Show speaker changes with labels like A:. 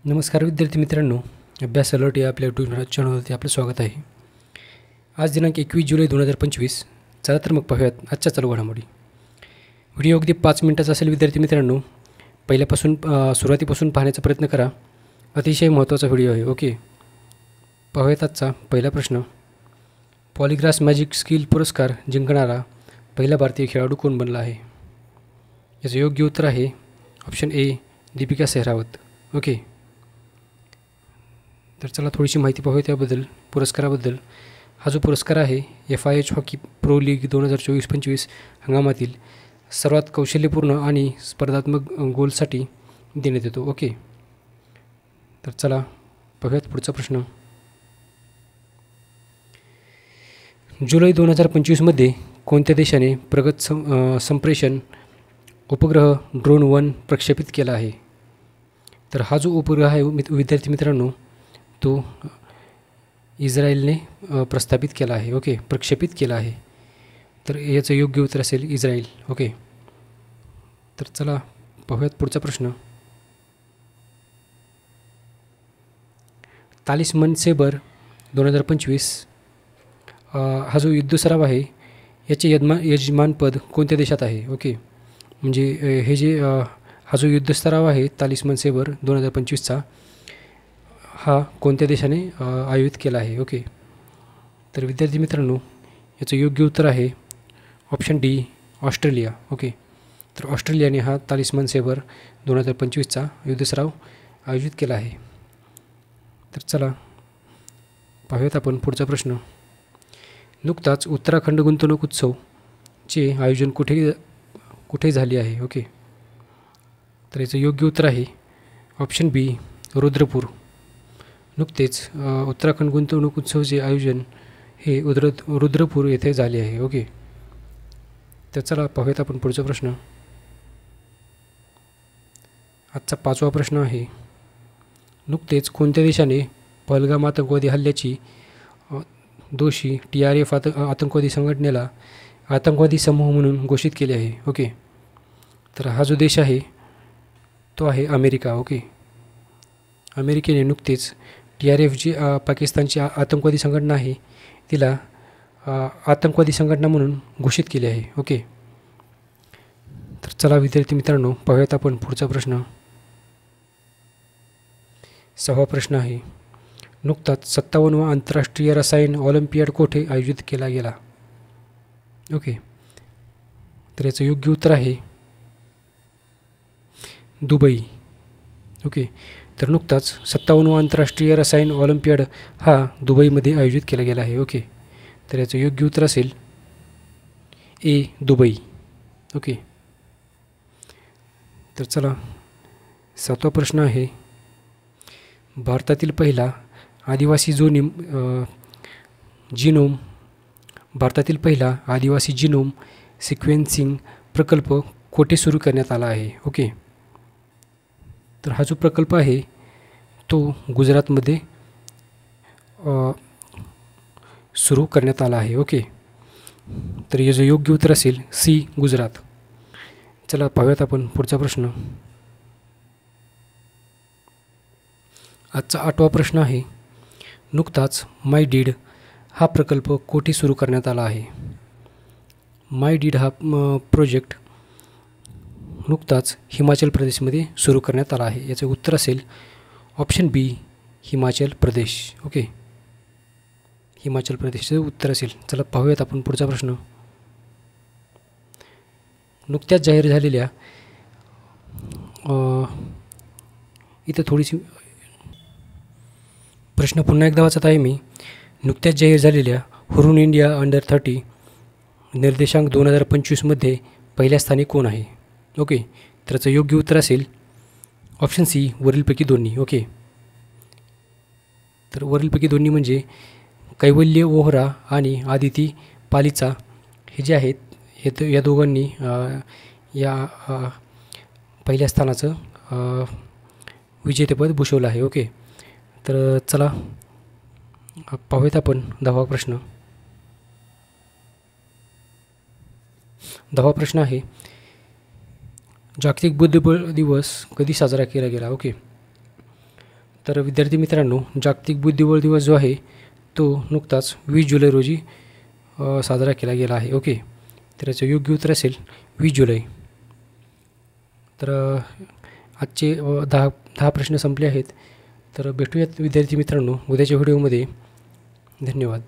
A: नमस्कार विद्यार्थी मित्रांनो, अभ्यास अलर्ट या आपल्या यूट्यूब चॅनलवरती आपलं स्वागत आहे. आज दिनांक 21 जुलै 2025. चला तर मग पाहूयात आजच्या चालू घडामोडी. व्हिडिओ अगदी 5 मिनिटाचा असेल विद्यार्थी मित्रांनो. पहिल्यापासून सुरुवातीपासून पाहण्याचा प्रयत्न करा. अतिशय महत्त्वाचा व्हिडिओ आहे. ओके, पाहूयात आजचा पहिला प्रश्न. पॉलिग्राफ मॅजिक स्किल पुरस्कार जिंकणारा पहिला भारतीय खेळाडू कोण बनला आहे? याचं योग्य उत्तर आहे option A, Deepika Sehrawat. Okay, तर चला थोडीशी माहिती पाहूया त्याबद्दल, पुरस्काराबद्दल. हा जो पुरस्कार आहे FIH हॉकी प्रो लीग 2024-25 हंगामातील सर्वात कौशल्यपूर्ण आणि स्पर्धात्मक गोलसाठी देण्यात येतो. ओके, तर चला पाहूयात पुढचा प्रश्न. जुलै 2025मध्ये कोणत्या देशाने प्रगत संप्रेषण उपग्रह ड्रोन 1 प्रक्षेपित केला आहे? तर हा जो उपग्रह आहे विद्यार्थी मित्रांनो, तो इस्रायलने प्रस्थापित केला आहे. ओके, प्रक्षेपित केला आहे. तर याचं योग्य उत्तर असेल इस्रायल. ओके, तर चला पाहूयात पुढचा प्रश्न. तालिस्मन सेबर 2025 हा जो युद्ध सराव आहे याचे यजमानपद कोणत्या देशात आहे? ओके, म्हणजे हे जे हा जो युद्ध सराव आहे तालिस्मन सेबर 2025चा, हा कोणत्या देशाने आयोजित केला आहे? ओके, तर विद्यार्थी मित्रांनो याचं योग्य उत्तर आहे ऑप्शन डी, ऑस्ट्रेलिया. ओके, तर ऑस्ट्रेलियाने हा तालिस्मन सेबर 2025चा युद्धसराव आयोजित केला आहे. तर चला पाहूयात आपण पुढचा प्रश्न. नुकताच उत्तराखंड गुंतवणूक उत्सवचे आयोजन कुठे झाले आहे? ओके, तर याचं योग्य उत्तर आहे ऑप्शन बी, रुद्रपूर. नुकतेच उत्तराखंड गुंतवणूक उत्सवाचे आयोजन हे रुद्रपूर येथे झाले आहे. ओके, तर चला पाहूयात आपण पुढचा प्रश्न. आजचा 5वा प्रश्न आहे. नुकतेच कोणत्या देशाने पहलगाम आतंकवादी हल्ल्याची दोषी TRF आतंकवादी संघटनेला आतंकवादी समूह म्हणून घोषित केले आहे? ओके, तर हा जो देश आहे तो आहे अमेरिका. ओके, अमेरिकेने नुकतेच TRF जी पाकिस्तानची आतंकवादी संघटना आहे तिला आतंकवादी संघटना म्हणून घोषित केले आहे. ओके, तर चला विद्यार्थी मित्रांनो पाहूयात आपण पुढचा प्रश्न. 6वा प्रश्न आहे. नुकताच 57वा आंतरराष्ट्रीय रसायन ऑलिम्पियाड कोठे आयोजित केला गेला? ओके, तर याचं योग्य उत्तर आहे दुबई. ओके, तर नुकताच 57वा आंतरराष्ट्रीय रसायन ऑलिम्पियाड हा दुबईमध्ये आयोजित केला गेला आहे. ओके, तर याचं योग्य उत्तर असेल ए, दुबई. ओके, तर चला 7वा प्रश्न आहे. भारतातील पहिला आदिवासी जीनोम सिक्वेन्सिंग प्रकल्प कोठे सुरू करण्यात आला आहे? ओके, तर हा जो प्रकल्प आहे तो गुजरातमध्ये सुरू करण्यात आला आहे. ओके, तर याचं योग्य उत्तर असेल सी, गुजरात. चला पाहूयात आपण पुढचा प्रश्न. आजचा 8वा प्रश्न आहे. नुकताच माय डीड हा प्रकल्प कोठे सुरू करण्यात आला आहे? माय डीड हा प्रोजेक्ट नुकताच हिमाचल प्रदेशमध्ये सुरू करण्यात आला आहे. याचं उत्तर असेल ऑप्शन बी, हिमाचल प्रदेश. ओके, हिमाचल प्रदेशचं उत्तर असेल. चला पाहूयात आपण पुढचा प्रश्न. नुकत्याच जाहीर झालेल्या इथं थोडीशी प्रश्न पुन्हा एकदा वाचत आहे मी. नुकत्याच जाहीर झालेल्या हुरून इंडिया अंडर-30 निर्देशांक 2025मध्ये पहिल्या स्थानी कोण आहे? ओके, तर याचं योग्य उत्तर असेल ऑप्शन सी, वरीलपैकी दोन्ही. ओके, तर वरीलपैकी दोन्ही म्हणजे कैवल्य वोहरा आणि आदिती पालिचा हे जे आहेत या दोघांनी या पहिल्या स्थानाचं विजेतेपद भूषवलं आहे. ओके, तर चला पाहूयात आपण 10वा प्रश्न. 10वा प्रश्न आहे. जागतिक बुद्धिबळ दिवस कधी साजरा केला गेला? ओके, तर विद्यार्थी मित्रांनो, जागतिक बुद्धिबळ दिवस जो आहे तो नुकताच 20 जुलै रोजी साजरा केला गेला आहे. ओके, तर याचं योग्य उत्तर असेल 20 जुलै. तर आजचे 10 प्रश्न संपले आहेत. तर भेटूयात विद्यार्थी मित्रांनो उद्याच्या व्हिडिओमध्ये. धन्यवाद.